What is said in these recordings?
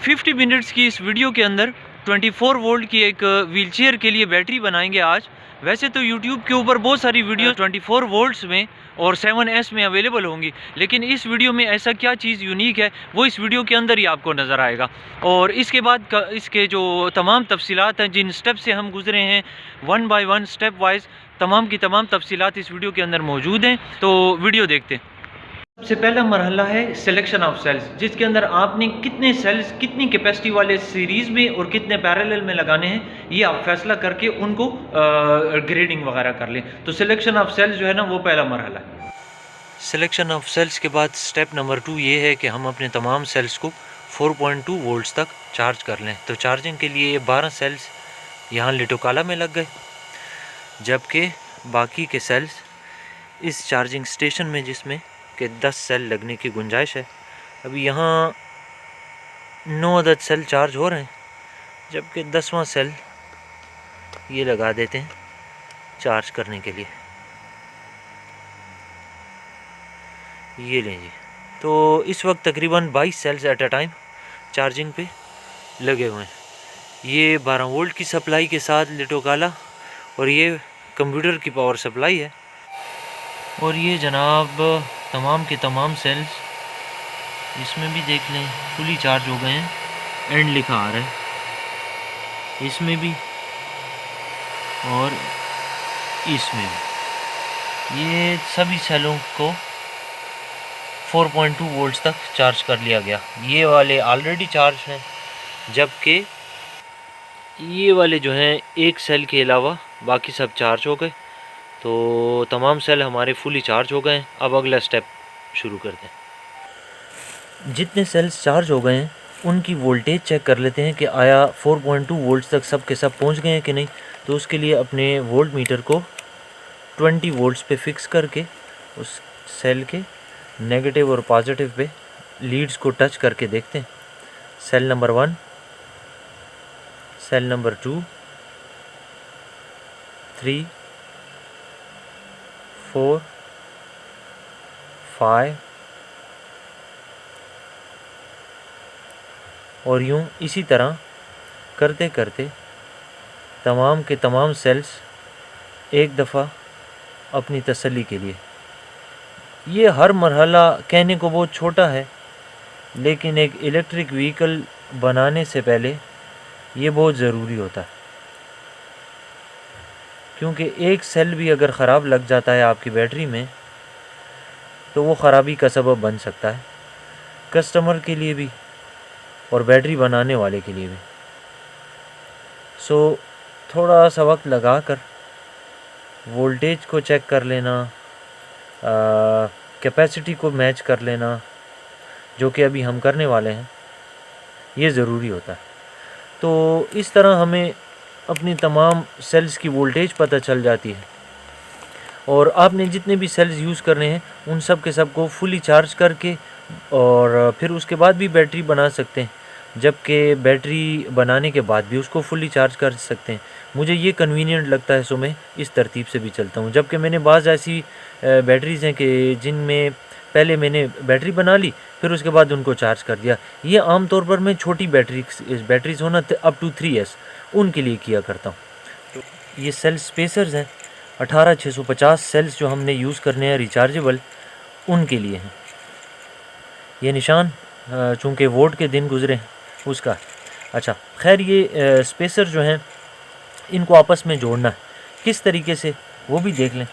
50 minutes की इस video के अंदर 24 वोल्ट की एक व्हीलचेयर के लिए बैटरी बनाएंगे आज। वैसे तो YouTube के ऊपर बहुत सारी वीडियो 24 वोल्ट्स में और 7S में अवेलेबल होंगी, लेकिन इस वीडियो में ऐसा क्या चीज़ यूनिक है वो इस वीडियो के अंदर ही आपको नज़र आएगा। और इसके बाद इसके जो तमाम तफसीलात हैं, जिन स्टेप से हम गुजरे हैं, one by one step wise तमाम की तमाम तफसीलात इस वीडियो के अंदर मौजूद हैं। तो वीडियो देखते हैं। सबसे पहला मरहला है सिलेक्शन ऑफ सेल्स, जिसके अंदर आपने कितने सेल्स कितनी कैपेसिटी वाले सीरीज़ में और कितने पैरेलल में लगाने हैं ये आप फैसला करके उनको ग्रेडिंग वगैरह कर लें। तो सिलेक्शन ऑफ सेल्स जो है ना वो पहला मरहला है। सिलेक्शन ऑफ सेल्स के बाद स्टेप नंबर 2 ये है कि हम अपने तमाम सेल्स को 4.2 वोल्ट्स तक चार्ज कर लें। तो चार्जिंग के लिए 12 सेल्स यहाँ लिटोकाला में लग गए, जबकि बाकी के सेल्स इस चार्जिंग स्टेशन में जिसमें कि 10 सेल लगने की गुंजाइश है। अभी यहाँ 9 अदद सेल चार्ज हो रहे हैं, जबकि 10वां सेल ये लगा देते हैं चार्ज करने के लिए। ये लें जी। तो इस वक्त तकरीबन 22 cells at a time charging पे लगे हुए हैं। ये 12 वोल्ट की सप्लाई के साथ लिटोकाला, और ये कंप्यूटर की पावर सप्लाई है। और ये जनाब तमाम के तमाम सेल्स इसमें भी देख लें फुली चार्ज हो गए हैं। एंड लिखा आ रहा है इसमें भी और इसमें भी। ये सभी सेलों को 4.2 वोल्ट्स तक चार्ज कर लिया गया। ये वाले ऑलरेडी चार्ज हैं, जबकि ये वाले जो हैं एक सेल के अलावा बाकी सब चार्ज हो गए। तो तमाम सेल हमारे फुली चार्ज हो गए हैं। अब अगला स्टेप शुरू करते हैं। जितने सेल्स चार्ज हो गए हैं उनकी वोल्टेज चेक कर लेते हैं कि आया 4.2 वोल्ट्स तक सब के सब पहुंच गए हैं कि नहीं। तो उसके लिए अपने वोल्ट मीटर को 20 वोल्ट्स पे फिक्स करके उस सेल के नेगेटिव और पॉजिटिव पे लीड्स को टच करके देखते हैं। सेल नंबर 1, सेल नंबर 2, 3, 4, 5 और यूँ इसी तरह करते करते तमाम के तमाम सेल्स एक दफ़ा अपनी तसल्ली के लिए। ये हर मरहला कहने को बहुत छोटा है, लेकिन एक इलेक्ट्रिक व्हीकल बनाने से पहले ये बहुत ज़रूरी होता है, क्योंकि एक सेल भी अगर ख़राब लग जाता है आपकी बैटरी में तो वो ख़राबी का सबब बन सकता है, कस्टमर के लिए भी और बैटरी बनाने वाले के लिए भी। सो थोड़ा सा वक्त लगा कर वोल्टेज को चेक कर लेना, कैपेसिटी को मैच कर लेना, जो कि अभी हम करने वाले हैं, ये ज़रूरी होता है। तो इस तरह हमें अपनी तमाम सेल्स की वोल्टेज पता चल जाती है, और आपने जितने भी सेल्स यूज़ करने हैं उन सब के सब को फुली चार्ज करके और फिर उसके बाद भी बैटरी बना सकते हैं, जबकि बैटरी बनाने के बाद भी उसको फुली चार्ज कर सकते हैं। मुझे ये कन्वीनियंट लगता है, सो मैं इस तरतीब से भी चलता हूँ। जबकि मैंने बाज़ ऐसी बैटरीज़ हैं कि जिनमें पहले मैंने बैटरी बना ली फिर उसके बाद उनको चार्ज कर दिया। ये आम तौर पर मैं छोटी बैटरीज़ होना अप टू 3S उनके लिए किया करता हूँ। तो ये सेल स्पेसर्स हैं 18650 सेल्स जो हमने यूज़ करने हैं रिचार्जेबल, उनके लिए हैं। ये निशान चूँकि वोट के दिन गुजरे हैं उसका। अच्छा खैर, ये स्पेसर जो हैं इनको आपस में जोड़ना है किस तरीके से वो भी देख लें।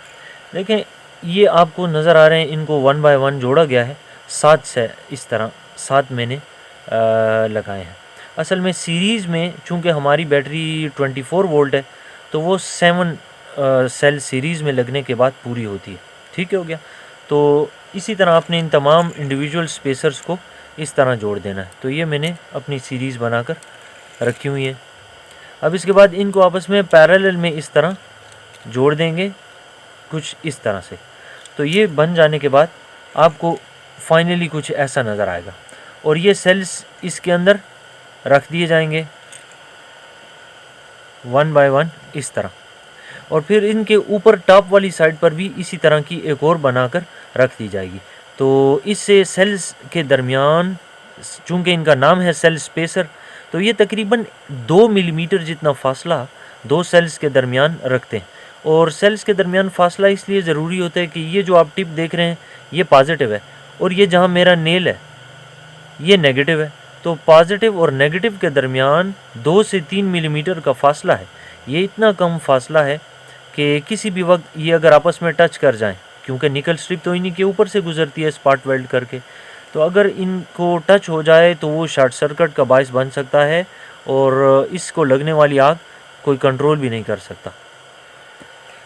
देखें, ये आपको नज़र आ रहे हैं, इनको 1 बाय 1 जोड़ा गया है। 7 से इस तरह 7 मैंने लगाए हैं। असल में सीरीज़ में चूँकि हमारी बैटरी 24 वोल्ट है तो वो 7 सेल सीरीज़ में लगने के बाद पूरी होती है। ठीक हो गया। तो इसी तरह आपने इन तमाम इंडिविजुअल स्पेसर्स को इस तरह जोड़ देना है। तो ये मैंने अपनी सीरीज़ बनाकर रखी हुई है। अब इसके बाद इनको आपस में पैरेलल में इस तरह जोड़ देंगे, कुछ इस तरह से। तो ये बन जाने के बाद आपको फाइनली कुछ ऐसा नज़र आएगा, और ये सेल्स इसके अंदर रख दिए जाएंगे 1 बाय 1 इस तरह, और फिर इनके ऊपर टॉप वाली साइड पर भी इसी तरह की एक और बनाकर रख दी जाएगी। तो इससे सेल्स के दरमियान चूँकि इनका नाम है सेल स्पेसर, तो ये तकरीबन 2 मिलीमीटर जितना फासला दो सेल्स के दरमियान रखते हैं। और सेल्स के दरमियान फासला इसलिए ज़रूरी होता है कि ये जो आप टिप देख रहे हैं ये पॉजिटिव है और ये जहाँ मेरा नेल है ये नेगेटिव है। तो पॉजिटिव और नेगेटिव के दरमियान 2 से 3 मिलीमीटर का फासला है। ये इतना कम फासला है कि किसी भी वक्त ये अगर आपस में टच कर जाएं, क्योंकि निकल स्ट्रिप तो इन्हीं के ऊपर से गुजरती है स्पॉट वेल्ड करके, तो अगर इनको टच हो जाए तो वो शॉर्ट सर्किट का बायस बन सकता है और इसको लगने वाली आग कोई कंट्रोल भी नहीं कर सकता।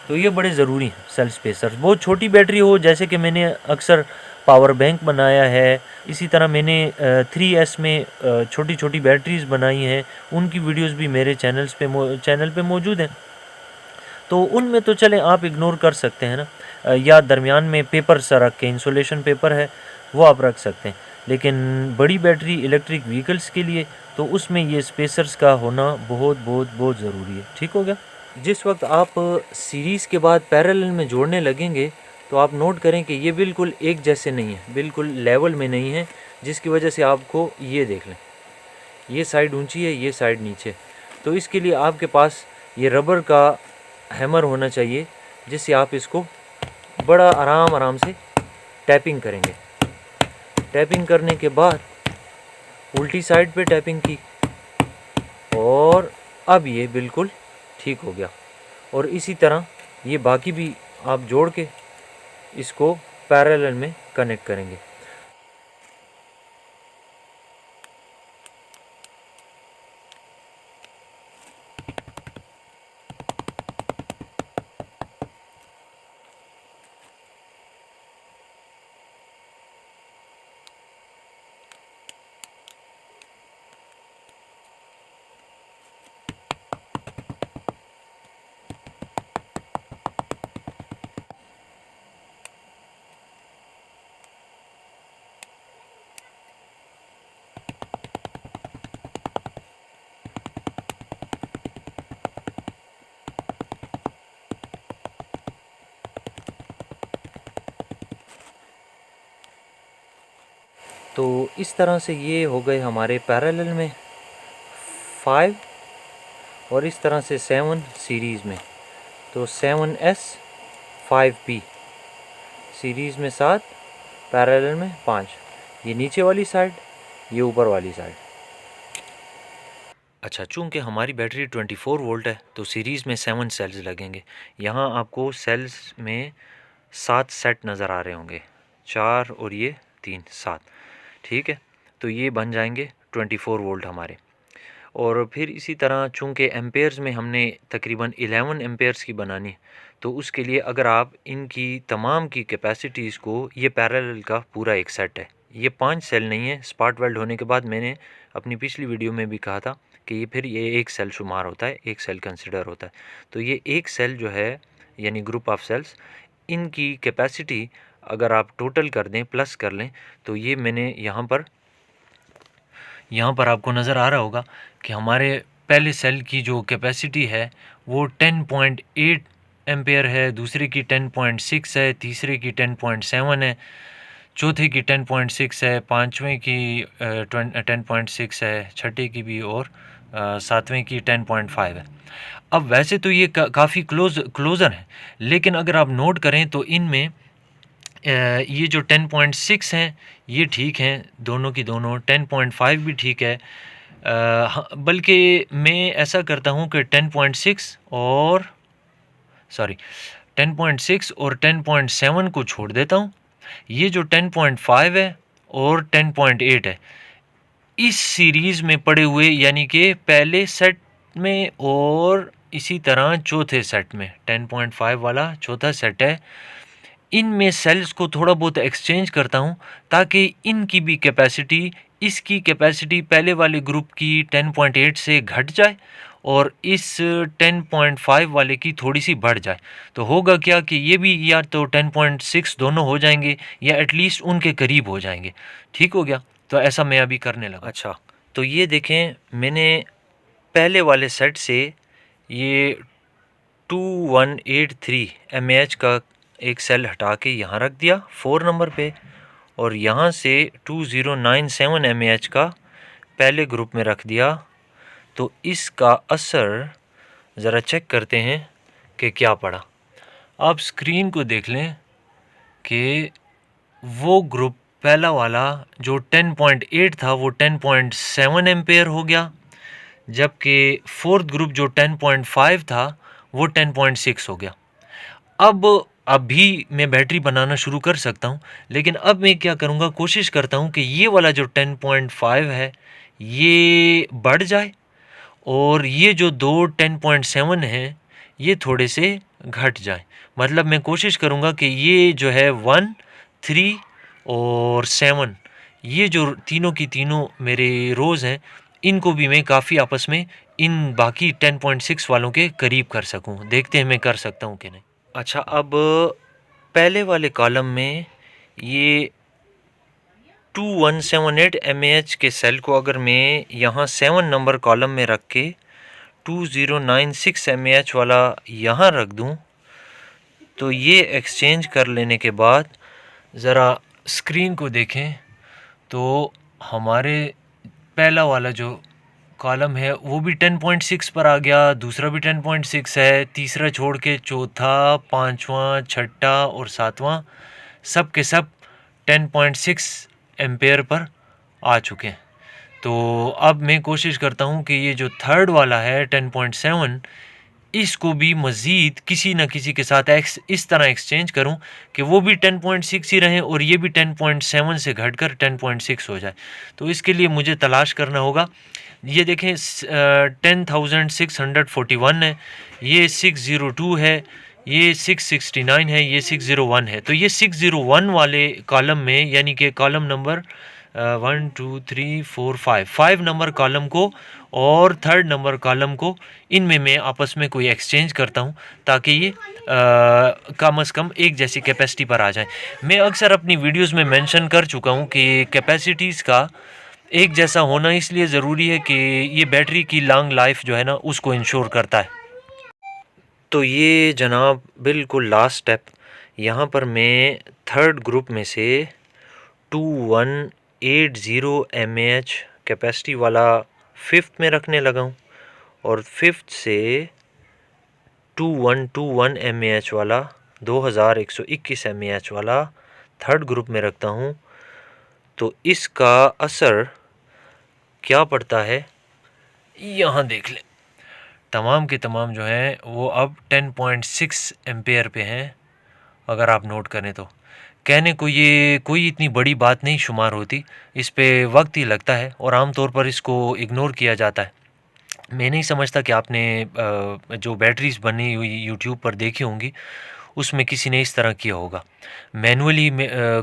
तो ये बड़े ज़रूरी हैं सेल स्पेसर। बहुत छोटी बैटरी हो, जैसे कि मैंने अक्सर पावर बैंक बनाया है, इसी तरह मैंने 3S में छोटी छोटी बैटरीज़ बनाई हैं, उनकी वीडियोस भी मेरे चैनल पे मौजूद हैं। तो उनमें तो चलें आप इग्नोर कर सकते हैं ना, या दरमियान में पेपर सा रख के, इंसुलेशन पेपर है वो आप रख सकते हैं। लेकिन बड़ी बैटरी इलेक्ट्रिक व्हीकल्स के लिए तो उसमें ये स्पेसर्स का होना बहुत बहुत बहुत ज़रूरी है। ठीक हो गया। जिस वक्त आप सीरीज़ के बाद पैरेलल में जोड़ने लगेंगे तो आप नोट करें कि ये बिल्कुल एक जैसे नहीं है, बिल्कुल लेवल में नहीं है, जिसकी वजह से आपको ये देख लें, ये साइड ऊंची है, ये साइड नीचे। तो इसके लिए आपके पास ये रबर का हैमर होना चाहिए, जिससे आप इसको बड़ा आराम से टैपिंग करेंगे। टैपिंग करने के बाद उल्टी साइड पे टैपिंग की और अब ये बिल्कुल ठीक हो गया। और इसी तरह ये बाकी भी आप जोड़ के इसको पैरेलल में कनेक्ट करेंगे। तो इस तरह से ये हो गए हमारे पैरेलल में 5 और इस तरह से 7 सीरीज़ में। तो 7S 5P सीरीज़ में 7, पैरेलल में 5, ये नीचे वाली साइड, ये ऊपर वाली साइड। अच्छा, चूँकि हमारी बैटरी 24 वोल्ट है तो सीरीज़ में 7 सेल्स लगेंगे। यहाँ आपको सेल्स में 7 सेट नज़र आ रहे होंगे, 4 और ये 3, 7। ठीक है, तो ये बन जाएंगे 24 वोल्ट हमारे। और फिर इसी तरह चूँकि एम्पेयर्स में हमने तकरीबन 11 एम्पेयर्स की बनानी है, तो उसके लिए अगर आप इनकी तमाम की कैपेसिटीज़ को, ये पैरेलल का पूरा एक सेट है, ये 5 सेल नहीं है। स्पॉट वेल्ड होने के बाद मैंने अपनी पिछली वीडियो में भी कहा था कि ये फिर ये एक सेल शुमार होता है, एक सेल कंसिडर होता है। तो ये एक सेल जो है यानी ग्रुप ऑफ सेल्स, इनकी कैपेसिटी अगर आप टोटल कर दें, प्लस कर लें, तो ये मैंने यहाँ पर आपको नज़र आ रहा होगा कि हमारे पहले सेल की जो कैपेसिटी है वो 10.8 एम्पेयर है, दूसरे की 10.6 है, तीसरे की 10.7 है, चौथे की 10.6 है, पाँचवें की 10.6 है, छठे की भी और सातवें की 10.5 है। अब वैसे तो ये काफ़ी क्लोज़र है, लेकिन अगर आप नोट करें तो इनमें ये जो 10.6 हैं ये ठीक हैं, दोनों की दोनों। 10.5 भी ठीक है, बल्कि मैं ऐसा करता हूँ कि 10.6 और 10.7 को छोड़ देता हूँ। ये जो 10.5 है और 10.8 है, इस सीरीज़ में पड़े हुए, यानी कि पहले सेट में और इसी तरह चौथे सेट में, 10.5 वाला चौथा सेट है, इनमें सेल्स को थोड़ा बहुत एक्सचेंज करता हूँ ताकि इनकी भी कैपेसिटी, इसकी कैपेसिटी पहले वाले ग्रुप की 10.8 से घट जाए और इस 10.5 वाले की थोड़ी सी बढ़ जाए। तो होगा क्या कि ये भी या तो 10.6 दोनों हो जाएंगे या एटलीस्ट उनके करीब हो जाएंगे। ठीक हो गया, तो ऐसा मैं अभी करने लगा। अच्छा, तो ये देखें, मैंने पहले वाले सेट से ये 2183 mAh का एक सेल हटा के यहाँ रख दिया 4 नंबर पे, और यहाँ से 2097 mAh का पहले ग्रुप में रख दिया। तो इसका असर ज़रा चेक करते हैं कि क्या पड़ा। आप स्क्रीन को देख लें कि वो ग्रुप पहला वाला जो 10.8 था वो 10.7 एम्पेयर हो गया, जबकि फोर्थ ग्रुप जो 10.5 था वो 10.6 हो गया। अब अभी मैं बैटरी बनाना शुरू कर सकता हूँ, लेकिन अब मैं क्या करूँगा, कोशिश करता हूँ कि ये वाला जो 10.5 है ये बढ़ जाए और ये जो दो 10.7 हैं ये थोड़े से घट जाए। मतलब मैं कोशिश करूँगा कि ये जो है 1, 3 और 7, ये जो तीनों की तीनों मेरे रोज़ हैं, इनको भी मैं काफ़ी आपस में इन बाकी 10.6 वालों के करीब कर सकूं। देखते हैं मैं कर सकता हूं कि नहीं। अच्छा, अब पहले वाले कॉलम में ये 2178 mAh के सेल को अगर मैं यहाँ 7 नंबर कॉलम में रख के 2096 mAh वाला यहाँ रख दूँ, तो ये एक्सचेंज कर लेने के बाद ज़रा स्क्रीन को देखें तो हमारे पहला वाला जो कॉलम है वो भी 10.6 पर आ गया, दूसरा भी 10.6 है, तीसरा छोड़ के चौथा, पांचवा, छठा और सातवां सब के सब 10.6 एम्पेयर पर आ चुके हैं। तो अब मैं कोशिश करता हूँ कि ये जो थर्ड वाला है 10.7, इसको भी मज़ीद किसी न किसी के साथ इस तरह एक्सचेंज करूं कि वो भी 10.6 ही रहें और ये भी 10.7 से घटकर 10.6 हो जाए। तो इसके लिए मुझे तलाश करना होगा। ये देखें 10,641 है, ये 602 है, ये 669 है, ये 601 है। तो ये 601 वाले कॉलम में, यानी कि कॉलम नंबर 1 2 3 4 5 नंबर कॉलम को और थर्ड नंबर कॉलम को, इनमें मैं आपस में कोई एक्सचेंज करता हूं ताकि ये कम से कम एक जैसी कैपेसिटी पर आ जाए। मैं अक्सर अपनी वीडियोस में मेंशन कर चुका हूं कि कैपेसिटीज़ का एक जैसा होना इसलिए ज़रूरी है कि ये बैटरी की लॉन्ग लाइफ जो है ना उसको इंश्योर करता है। तो ये जनाब बिल्कुल लास्ट स्टेप, यहाँ पर मैं थर्ड ग्रुप में से 2180 mAh कैपेसिटी वाला फिफ्थ में रखने लगा हूँ और फिफ्थ से 2121 mAh वाला 2121 mAh वाला थर्ड ग्रुप में रखता हूँ। तो इसका असर क्या पड़ता है यहाँ देख लें। तमाम के तमाम जो हैं वो अब 10.6 एम्पेयर पे हैं। अगर आप नोट करें तो कहने को ये कोई इतनी बड़ी बात नहीं शुमार होती, इस पे वक्त ही लगता है और आम तौर पर इसको इग्नोर किया जाता है। मैं नहीं समझता कि आपने जो बैटरीज बनी हुई यूट्यूब पर देखी होंगी उसमें किसी ने इस तरह किया होगा। मैनुअली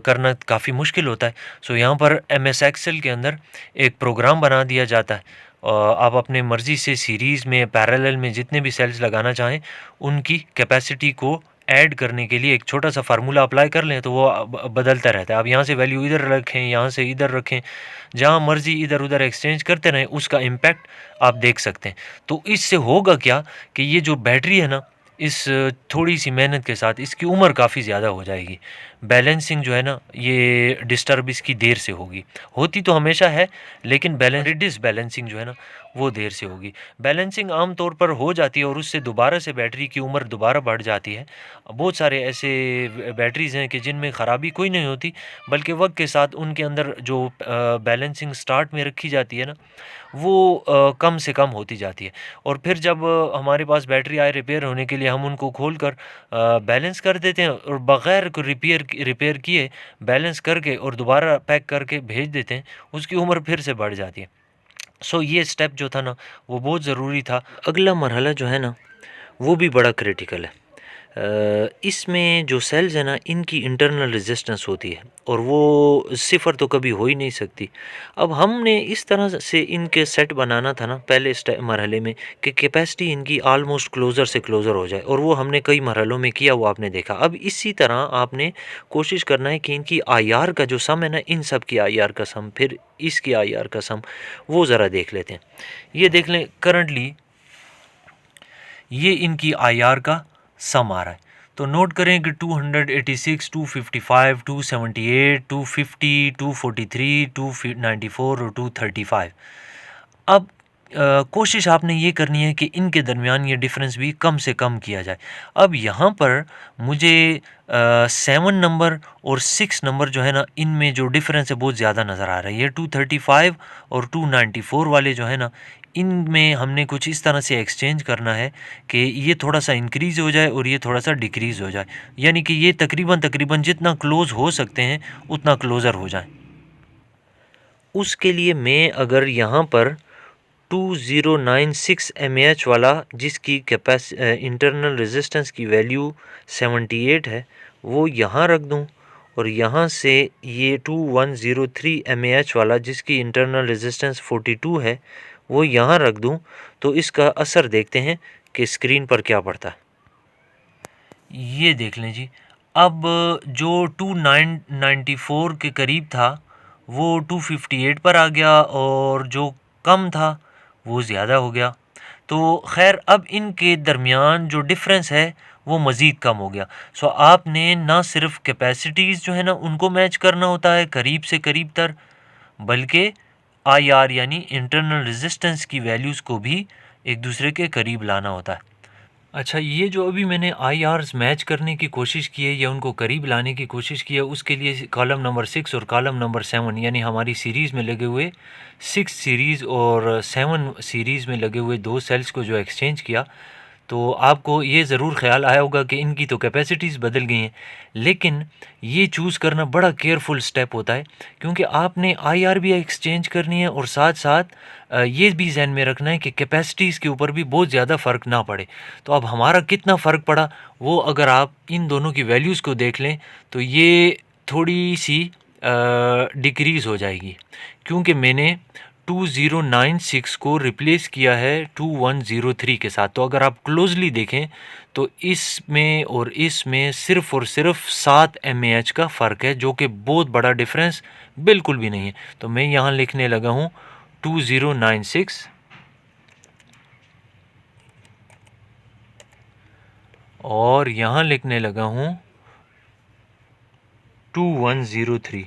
करना काफ़ी मुश्किल होता है। सो यहाँ पर MS एक्सेल के अंदर एक प्रोग्राम बना दिया जाता है। आप अपने मर्ज़ी से सीरीज़ में पैरेलल में जितने भी सेल्स लगाना चाहें उनकी कैपेसिटी को ऐड करने के लिए एक छोटा सा फार्मूला अप्लाई कर लें तो वो बदलता रहता है। आप यहाँ से वैल्यू इधर रखें, यहाँ से इधर रखें, जहाँ मर्ज़ी इधर उधर एक्सचेंज करते रहें, उसका इम्पैक्ट आप देख सकते हैं। तो इससे होगा क्या कि ये जो बैटरी है ना, इस थोड़ी सी मेहनत के साथ इसकी उम्र काफ़ी ज़्यादा हो जाएगी। बैलेंसिंग जो है ना ये डिस्टर्ब इसकी देर से होगी, होती तो हमेशा है लेकिन डिसबैलेंसिंग जो है ना वो देर से होगी। बैलेंसिंग आम तौर पर हो जाती है और उससे दोबारा से बैटरी की उम्र दोबारा बढ़ जाती है। बहुत सारे ऐसे बैटरीज़ हैं कि जिनमें ख़राबी कोई नहीं होती, बल्कि वक्त के साथ उनके अंदर जो बैलेंसिंग स्टार्ट में रखी जाती है ना वो कम से कम होती जाती है और फिर जब हमारे पास बैटरी आए रिपेयर होने के लिए हम उनको खोल कर बैलेंस कर देते हैं और बग़ैर को रिपेयर किए बैलेंस करके और दोबारा पैक करके भेज देते हैं, उसकी उम्र फिर से बढ़ जाती है। सो ये स्टेप जो था ना वो बहुत ज़रूरी था। अगला मरहला जो है ना वो भी बड़ा क्रिटिकल है। इसमें जो सेल्स है ना इनकी इंटरनल रेजिस्टेंस होती है और वो सिफ़र तो कभी हो ही नहीं सकती। अब हमने इस तरह से इनके सेट बनाना था ना पहले मरहले में कि कैपेसिटी इनकी आलमोस्ट क्लोज़र से क्लोज़र हो जाए और वो हमने कई मरहलों में किया, वो आपने देखा। अब इसी तरह आपने कोशिश करना है कि इनकी IR का जो सम है ना, इन सब की IR का सम, फिर इसकी IR का सम, वो ज़रा देख लेते हैं। ये देख लें करंटली ये इनकी IR का सम आ रहा है। तो नोट करें कि 286, 255, 278, 250, 243, 294 और 235। अब कोशिश आपने ये करनी है कि इनके दरमियान ये डिफरेंस भी कम से कम किया जाए। अब यहाँ पर मुझे 7 नंबर और 6 नंबर जो है ना, इनमें जो डिफरेंस है बहुत ज़्यादा नज़र आ रहा है। ये 235 और 294 वाले जो है ना, इनमें हमने कुछ इस तरह से एक्सचेंज करना है कि ये थोड़ा सा इंक्रीज़ हो जाए और ये थोड़ा सा डिक्रीज़ हो जाए, यानी कि ये तकरीबन जितना क्लोज़ हो सकते हैं उतना क्लोज़र हो जाए। उसके लिए मैं अगर यहाँ पर 2096 mAh वाला, जिसकी इंटरनल रेजिस्टेंस की वैल्यू 78 है, वो यहाँ रख दूँ, और यहाँ से ये 2103 mAh वाला, जिसकी इंटरनल रेजिस्टेंस 42 है, वो यहाँ रख दूँ, तो इसका असर देखते हैं कि स्क्रीन पर क्या पड़ता है। ये देख लें जी, अब जो 2994 के करीब था वो 258 पर आ गया, और जो कम था वो ज़्यादा हो गया। तो खैर अब इनके दरमियान जो डिफरेंस है वो मज़ीद कम हो गया। सो आपने ना सिर्फ कैपेसिटीज़ जो है ना उनको मैच करना होता है करीब से करीब तर, बल्कि IR यानी इंटरनल रेजिस्टेंस की वैल्यूज़ को भी एक दूसरे के करीब लाना होता है। अच्छा, ये जो अभी मैंने IRs मैच करने की कोशिश की है या उनको करीब लाने की कोशिश की है, उसके लिए कॉलम नंबर 6 और कॉलम नंबर 7 यानी हमारी सीरीज़ में लगे हुए 6 सीरीज़ और 7 सीरीज़ में लगे हुए 2 सेल्स को जो एक्सचेंज किया, तो आपको ये ज़रूर ख़्याल आया होगा कि इनकी तो कैपेसिटीज़ बदल गई हैं, लेकिन ये चूज़ करना बड़ा केयरफुल स्टेप होता है, क्योंकि आपने IR भी एक्सचेंज करनी है और साथ साथ ये भी ज़हन में रखना है कि कैपेसिटीज़ के ऊपर भी बहुत ज़्यादा फ़र्क ना पड़े। तो अब हमारा कितना फ़र्क पड़ा, वो अगर आप इन दोनों की वैल्यूज़ को देख लें तो ये थोड़ी सी डिक्रीज़ हो जाएगी, क्योंकि मैंने 2096 को रिप्लेस किया है 2103 के साथ। तो अगर आप क्लोजली देखें तो इसमें और इसमें सिर्फ़ और सिर्फ 7 mAh का फ़र्क है, जो कि बहुत बड़ा डिफरेंस बिल्कुल भी नहीं है। तो मैं यहाँ लिखने लगा हूँ 2096 और यहाँ लिखने लगा हूँ 2103।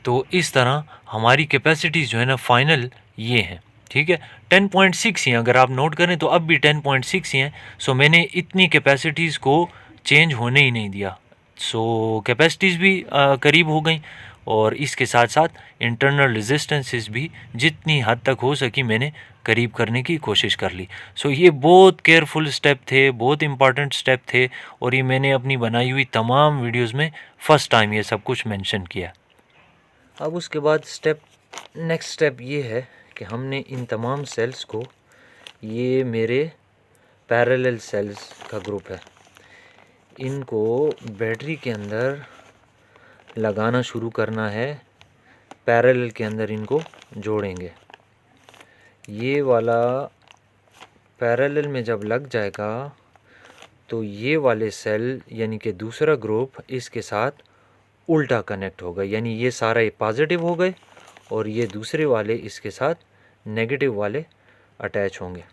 तो इस तरह हमारी कैपेसिटीज़ जो है ना फाइनल ये हैं, ठीक है। 10.6 ही हैं, अगर आप नोट करें तो अब भी 10.6 ही हैं। सो मैंने इतनी कैपेसिटीज़ को चेंज होने ही नहीं दिया। सो कैपेसिटीज़ भी करीब हो गई, और इसके साथ साथ इंटरनल रेजिस्टेंसेस भी जितनी हद तक हो सकी मैंने करीब करने की कोशिश कर ली। सो ये बहुत केयरफुल स्टेप थे, बहुत इंपॉर्टेंट स्टेप थे, और ये मैंने अपनी बनाई हुई तमाम वीडियोज़ में फ़र्स्ट टाइम ये सब कुछ मेंशन किया। अब उसके बाद नेक्स्ट स्टेप ये है कि हमने इन तमाम सेल्स को, ये मेरे पैरेलल सेल्स का ग्रुप है, इनको बैटरी के अंदर लगाना शुरू करना है, पैरेलल के अंदर इनको जोड़ेंगे। ये वाला पैरेलल में जब लग जाएगा तो ये वाले सेल यानी कि दूसरा ग्रुप इसके साथ उल्टा कनेक्ट होगा, यानी ये सारा ये पॉजिटिव हो गए और ये दूसरे वाले इसके साथ नेगेटिव वाले अटैच होंगे।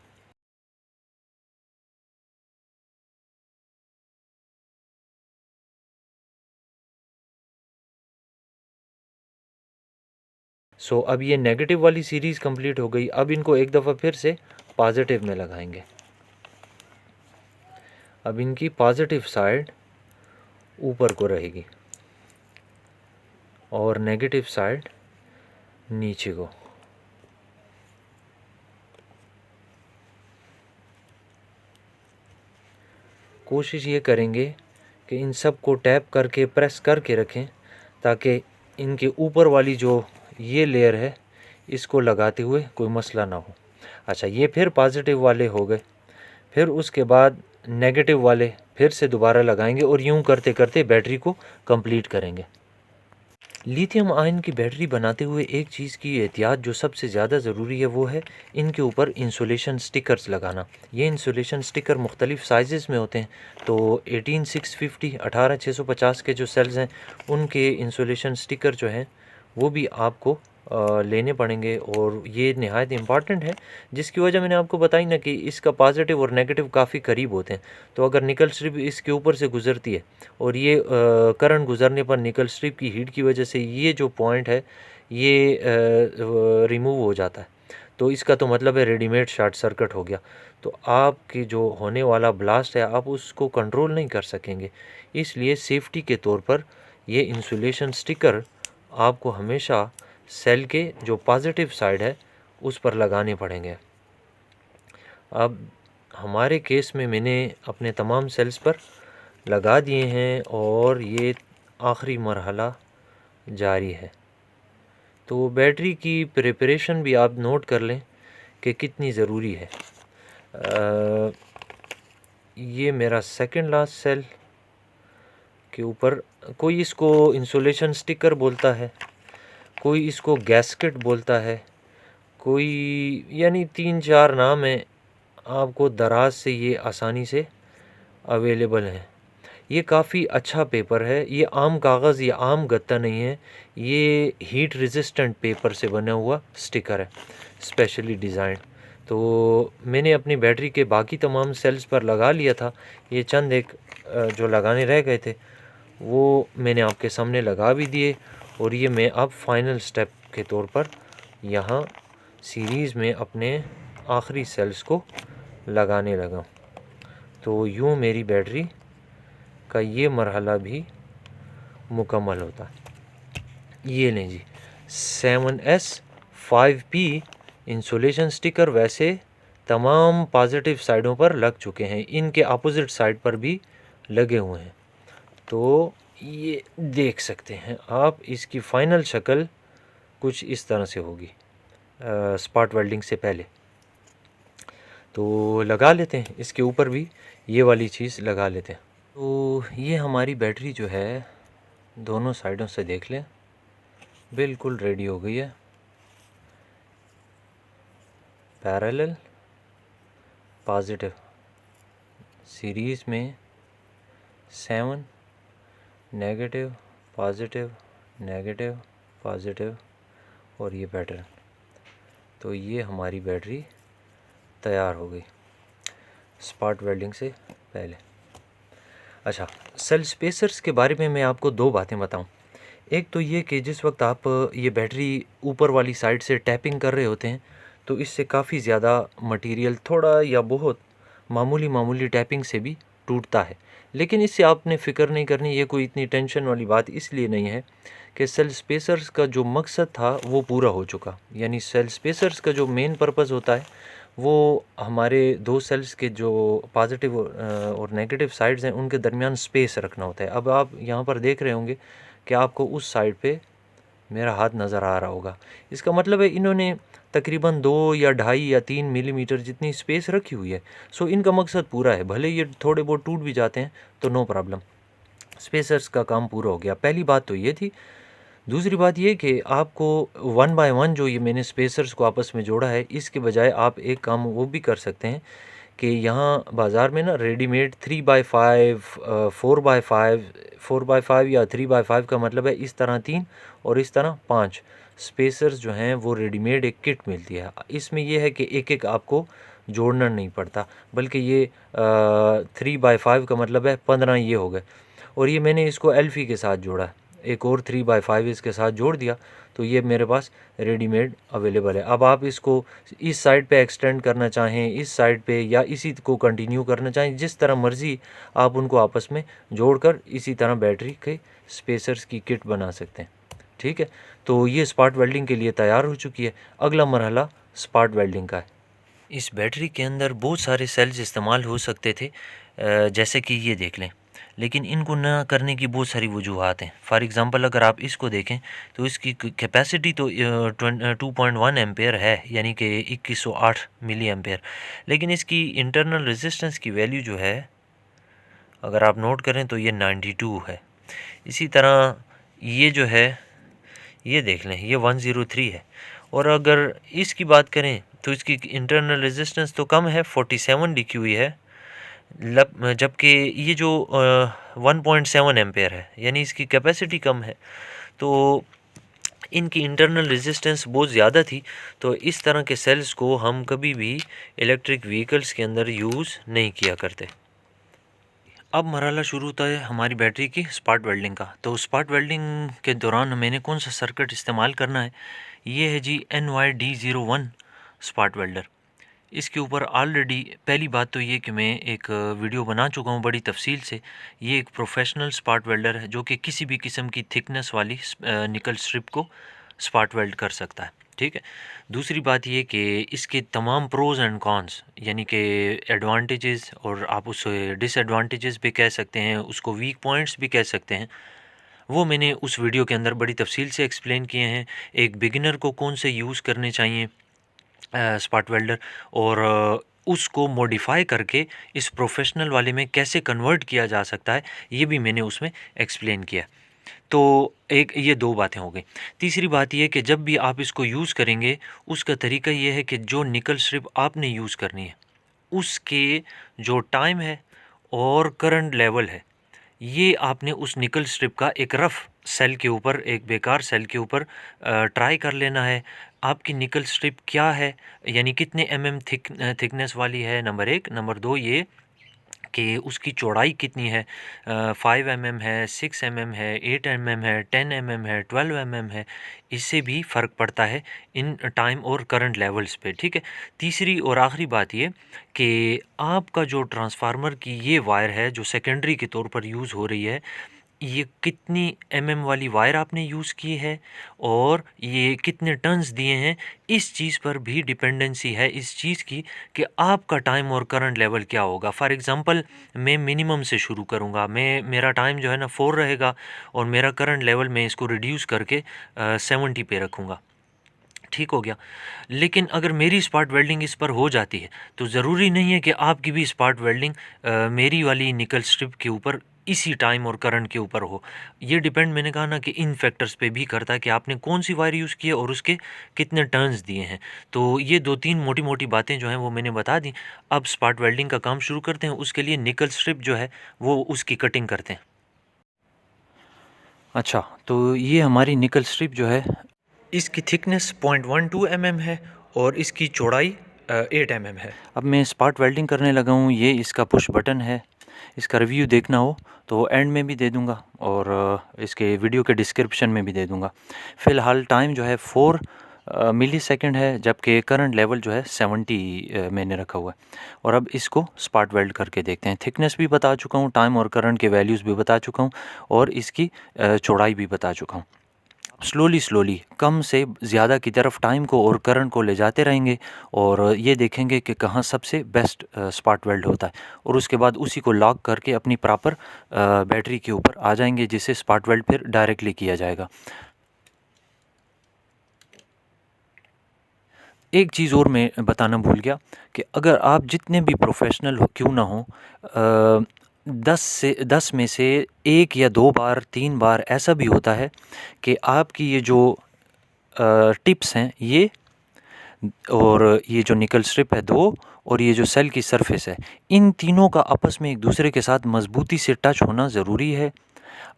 सो अब ये नेगेटिव वाली सीरीज़ कंप्लीट हो गई। अब इनको एक दफ़ा फिर से पॉजिटिव में लगाएंगे। अब इनकी पॉजिटिव साइड ऊपर को रहेगी और नेगेटिव साइड नीचे को। कोशिश ये करेंगे कि इन सब को टैप करके प्रेस करके रखें, ताकि इनके ऊपर वाली जो ये लेयर है इसको लगाते हुए कोई मसला ना हो। अच्छा, ये फिर पॉजिटिव वाले हो गए, फिर उसके बाद नेगेटिव वाले फिर से दोबारा लगाएंगे, और यूं करते करते बैटरी को कंप्लीट करेंगे। लिथियम आयन की बैटरी बनाते हुए एक चीज़ की एहतियात जो सबसे ज़्यादा ज़रूरी है वो है इनके ऊपर इंसुलेशन स्टिकर्स लगाना। ये इंसुलेशन स्टिकर मुख्तलिफ़ साइज़ में होते हैं, तो 18650 18650 के जो सेल्स हैं उनके इंसुलेशन स्टिकर जो हैं वो भी आपको लेने पड़ेंगे, और ये नहायत इम्पॉर्टेंट है, जिसकी वजह मैंने आपको बताई ना कि इसका पॉजिटिव और नेगेटिव काफ़ी करीब होते हैं। तो अगर निकल स्ट्रिप इसके ऊपर से गुज़रती है और ये करंट गुज़रने पर निकल स्ट्रिप की हीट की वजह से ये जो पॉइंट है ये रिमूव हो जाता है, तो इसका तो मतलब है रेडीमेड शॉर्ट सर्किट हो गया। तो आपके जो होने वाला ब्लास्ट है आप उसको कंट्रोल नहीं कर सकेंगे। इसलिए सेफ्टी के तौर पर ये इंसुलेशन स्टिकर आपको हमेशा सेल के जो पॉजिटिव साइड है उस पर लगाने पड़ेंगे। अब हमारे केस में मैंने अपने तमाम सेल्स पर लगा दिए हैं और ये आखिरी मरहला जारी है। तो बैटरी की प्रिपरेशन भी आप नोट कर लें कि कितनी ज़रूरी है। ये मेरा सेकंड लास्ट सेल के ऊपर, कोई इसको इंसुलेशन स्टिकर बोलता है, कोई इसको गैस्केट बोलता है, कोई यानी 3-4 नाम है, आपको दराज से ये आसानी से अवेलेबल है। ये काफ़ी अच्छा पेपर है, ये आम कागज़ या आम गत्ता नहीं है, ये हीट रेजिस्टेंट पेपर से बना हुआ स्टिकर है, स्पेशली डिज़ाइन। तो मैंने अपनी बैटरी के बाकी तमाम सेल्स पर लगा लिया था, ये चंद एक जो लगाने रह गए थे वो मैंने आपके सामने लगा भी दिए, और ये मैं अब फाइनल स्टेप के तौर पर यहाँ सीरीज़ में अपने आखिरी सेल्स को लगाने लगा। तो यूँ मेरी बैटरी का ये मरहला भी मुकम्मल होता है। ये लें जी 7S5P इंसुलेशन स्टिकर वैसे तमाम पॉजिटिव साइडों पर लग चुके हैं, इनके अपोजिट साइड पर भी लगे हुए हैं। तो ये देख सकते हैं आप, इसकी फ़ाइनल शक्ल कुछ इस तरह से होगी स्पॉट वेल्डिंग से पहले। तो लगा लेते हैं, इसके ऊपर भी ये वाली चीज़ लगा लेते हैं। तो ये हमारी बैटरी जो है दोनों साइडों से देख लें बिल्कुल रेडी हो गई है। पैरेलल पॉजिटिव सीरीज़ में 7 नेगेटिव पॉजिटिव नेगेटिव पॉजिटिव और ये पैटर्न। तो ये हमारी बैटरी तैयार हो गई स्पॉट वेल्डिंग से पहले। अच्छा, सेल स्पेसर्स के बारे में मैं आपको दो बातें बताऊं। एक तो ये कि जिस वक्त आप ये बैटरी ऊपर वाली साइड से टैपिंग कर रहे होते हैं तो इससे काफ़ी ज़्यादा मटेरियल थोड़ा या बहुत मामूली टैपिंग से भी टूटता है, लेकिन इससे आपने फ़िक्र नहीं करनी, ये कोई इतनी टेंशन वाली बात इसलिए नहीं है कि सेल स्पेसर्स का जो मकसद था वो पूरा हो चुका। यानी सेल स्पेसर्स का जो मेन पर्पज़ होता है वो हमारे दो सेल्स के जो पॉजिटिव और नेगेटिव साइड्स हैं उनके दरमियान स्पेस रखना होता है। अब आप यहाँ पर देख रहे होंगे कि आपको उस साइड पे मेरा हाथ नज़र आ रहा होगा, इसका मतलब है इन्होंने तकरीबन 2 या 2.5 या 3 मिलीमीटर जितनी स्पेस रखी हुई है। सो इनका मकसद पूरा है, भले ये थोड़े बहुत टूट भी जाते हैं तो नो प्रॉब्लम, स्पेसर्स का काम पूरा हो गया। पहली बात तो ये थी। दूसरी बात ये कि आपको 1 बाय 1 जो ये मैंने स्पेसर्स को आपस में जोड़ा है, इसके बजाय आप एक काम वो भी कर सकते हैं कि यहाँ बाज़ार में ना रेडीमेड 3x5 4x5 या 3x5 का मतलब है इस तरह 3 और इस तरह 5 स्पेसर्स जो हैं वो रेडीमेड एक किट मिलती है। इसमें यह है कि एक एक आपको जोड़ना नहीं पड़ता, बल्कि ये 3x5 का मतलब है 15 ये हो गए, और ये मैंने इसको एल्फी के साथ जोड़ा है, एक और 3x5 इसके साथ जोड़ दिया, तो ये मेरे पास रेडीमेड अवेलेबल है। अब आप इसको इस साइड पे एक्सटेंड करना चाहें, इस साइड पे, या इसी को कंटिन्यू करना चाहें, जिस तरह मर्ज़ी आप उनको आपस में जोड़कर इसी तरह बैटरी के स्पेसर्स की किट बना सकते हैं। ठीक है, तो ये स्पॉट वेल्डिंग के लिए तैयार हो चुकी है। अगला मरहला स्पॉट वेल्डिंग का है। इस बैटरी के अंदर बहुत सारे सेल्स इस्तेमाल हो सकते थे, जैसे कि ये देख लें, लेकिन इनको ना करने की बहुत सारी वजूहात हैं। फॉर एग्ज़ाम्पल अगर आप इसको देखें तो इसकी कैपेसिटी तो 2.1 एम्पेयर है, यानी कि 2108 मिली एम्पेयर, लेकिन इसकी इंटरनल रेजिस्टेंस की वैल्यू जो है अगर आप नोट करें तो ये 92 है। इसी तरह ये जो है ये देख लें, ये 103 है, और अगर इसकी बात करें तो इसकी इंटरनल रेजिस्टेंस तो कम है, 47 लिखी हुई है, जबकि ये जो 1.7 एम्पेयर है, यानी इसकी कैपेसिटी कम है। तो इनकी इंटरनल रेजिस्टेंस बहुत ज़्यादा थी, तो इस तरह के सेल्स को हम कभी भी इलेक्ट्रिक व्हीकल्स के अंदर यूज़ नहीं किया करते। अब मरहला शुरू होता है हमारी बैटरी की स्पार्क वेल्डिंग का। तो स्पार्क वेल्डिंग के दौरान मैंने कौन सा सर्किट इस्तेमाल करना है, ये है जी NYD01 स्पार्क वेल्डर। इसके ऊपर ऑलरेडी पहली बात तो ये कि मैं एक वीडियो बना चुका हूँ बड़ी तफसील से। ये एक प्रोफेशनल स्पार्क वेल्डर है जो कि किसी भी किस्म की थिकनेस वाली निकल स्ट्रिप को स्पार्क वेल्ड कर सकता है, ठीक है। दूसरी बात ये कि इसके तमाम प्रोज एंड कॉन्स, यानी कि एडवांटेजेस और आप उसे डिसएडवांटेजेस भी कह सकते हैं, उसको वीक पॉइंट्स भी कह सकते हैं, वो मैंने उस वीडियो के अंदर बड़ी तफसील से एक्सप्लेन किए हैं। एक बिगिनर को कौन से यूज़ करने चाहिए स्पार्क वेल्डर, और उसको मॉडिफाई करके इस प्रोफेशनल वाले में कैसे कन्वर्ट किया जा सकता है, ये भी मैंने उसमें एक्सप्लेन किया। तो एक ये दो बातें हो गई। तीसरी बात ये कि जब भी आप इसको यूज़ करेंगे, उसका तरीका ये है कि जो निकल स्ट्रिप आपने यूज़ करनी है उसके जो टाइम है और करंट लेवल है, ये आपने उस निकल स्ट्रिप का एक रफ़ सेल के ऊपर, एक बेकार सेल के ऊपर ट्राई कर लेना है। आपकी निकल स्ट्रिप क्या है, यानी कितने थिकनेस वाली है, नंबर एक। नंबर दो ये कि उसकी चौड़ाई कितनी है, 5 mm है, 6 mm है, 8 mm है, 10 mm है, 12 mm है। इससे भी फ़र्क पड़ता है इन टाइम और करंट लेवल्स पे, ठीक है। तीसरी और आखिरी बात ये कि आपका जो ट्रांसफार्मर की ये वायर है जो सेकेंडरी के तौर पर यूज़ हो रही है, ये कितनी वाली वायर आपने यूज़ की है और ये कितने टर्न्स दिए हैं, इस चीज़ पर भी डिपेंडेंसी है इस चीज़ की कि आपका टाइम और करंट लेवल क्या होगा। फॉर एग्ज़ाम्पल मैं मिनिमम से शुरू करूँगा, मेरा टाइम जो है ना 4 रहेगा और मेरा करंट लेवल मैं इसको रिड्यूस करके 70 पे रखूँगा, ठीक हो गया। लेकिन अगर मेरी स्पार्क वेल्डिंग इस पर हो जाती है तो ज़रूरी नहीं है कि आपकी भी स्पार्क वेल्डिंग मेरी वाली निकल स्ट्रिप के ऊपर इसी टाइम और करंट के ऊपर हो। ये डिपेंड, मैंने कहा ना, कि इन फैक्टर्स पे भी करता है कि आपने कौन सी वायर यूज़ की है और उसके कितने टर्न्स दिए हैं। तो ये 2-3 मोटी-मोटी बातें जो हैं वो मैंने बता दी। अब स्पार्क वेल्डिंग का काम शुरू करते हैं। उसके लिए निकल स्ट्रिप जो है वो उसकी कटिंग करते हैं। अच्छा, तो ये हमारी निकल स्ट्रिप जो है, इसकी थिकनेस 0.12 mm है और इसकी चौड़ाई 8 mm है। अब मैं स्पार्क वेल्डिंग करने लगा हूँ। ये इसका पुश बटन है। इसका रिव्यू देखना हो तो एंड में भी दे दूँगा और इसके वीडियो के डिस्क्रिप्शन में भी दे दूँगा। फ़िलहाल टाइम जो है 4 मिली सेकेंड है, जबकि करंट लेवल जो है 70 मैंने रखा हुआ है। और अब इसको स्पार्क वेल्ड करके देखते हैं। थिकनेस भी बता चुका हूँ, टाइम और करंट के वैल्यूज़ भी बता चुका हूँ और इसकी चौड़ाई भी बता चुका हूँ। स्लोली कम से ज़्यादा की तरफ टाइम को और करंट को ले जाते रहेंगे और ये देखेंगे कि कहाँ सबसे बेस्ट स्पार्क वेल्ड होता है, और उसके बाद उसी को लॉक करके अपनी प्रॉपर बैटरी के ऊपर आ जाएंगे, जिससे स्पार्क वेल्ड फिर डायरेक्टली किया जाएगा। एक चीज़ और मैं बताना भूल गया कि अगर आप जितने भी प्रोफेशनल हो क्यों ना हो, 10 में से 1 या 2 बार 3 बार ऐसा भी होता है कि आपकी ये जो टिप्स हैं ये, और ये जो निकल स्ट्रिप है 2, और ये जो सेल की सरफेस है, इन तीनों का आपस में एक दूसरे के साथ मज़बूती से टच होना ज़रूरी है।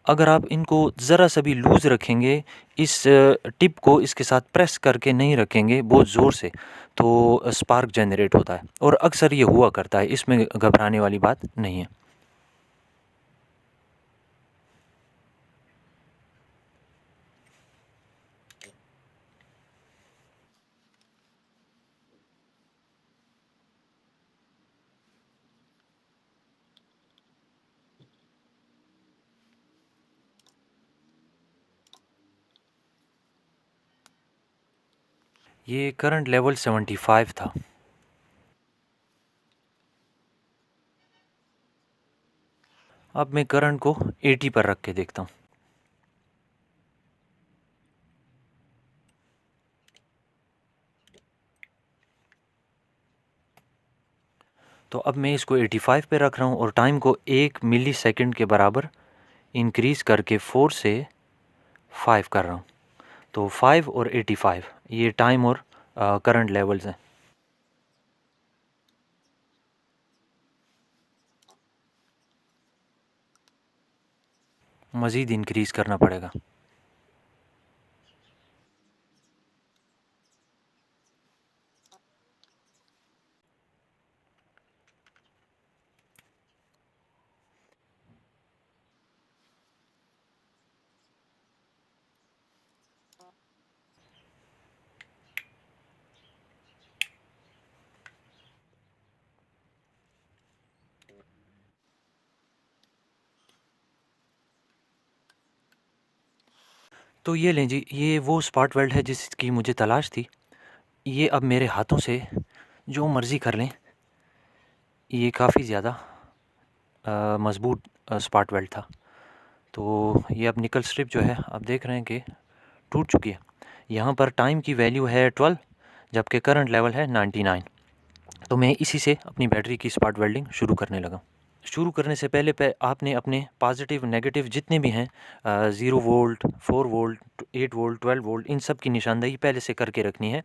अगर आप इनको ज़रा सा भी लूज़ रखेंगे, इस टिप को इसके साथ प्रेस करके नहीं रखेंगे बहुत ज़ोर से, तो स्पार्क जनरेट होता है और अक्सर ये हुआ करता है। इसमें घबराने वाली बात नहीं है। ये करंट लेवल 75 था। अब मैं करंट को 80 पर रख के देखता हूँ। तो अब मैं इसको 85 पे रख रहा हूँ और टाइम को 1 मिली सेकेंड के बराबर इंक्रीज़ करके 4 से 5 कर रहा हूँ। तो 5 और 85 ये टाइम और करंट लेवल्स हैं। मज़ीद इंक्रीज़ करना पड़ेगा। तो ये लें जी, ये वो स्पॉट वेल्ड है जिसकी मुझे तलाश थी। ये अब मेरे हाथों से जो मर्ज़ी कर लें, ये काफ़ी ज़्यादा मज़बूत स्पॉट वेल्ड था। तो ये अब निकल स्ट्रिप जो है आप देख रहे हैं कि टूट चुकी है। यहाँ पर टाइम की वैल्यू है 12, जबकि करंट लेवल है 99। तो मैं इसी से अपनी बैटरी की स्पॉट वेल्डिंग शुरू करने लगा। शुरू करने से पहले आपने अपने पॉजिटिव नेगेटिव जितने भी हैं 0 वोल्ट, 4 वोल्ट, 8 वोल्ट, 12 वोल्ट, इन सब की निशानदेही पहले से करके रखनी है।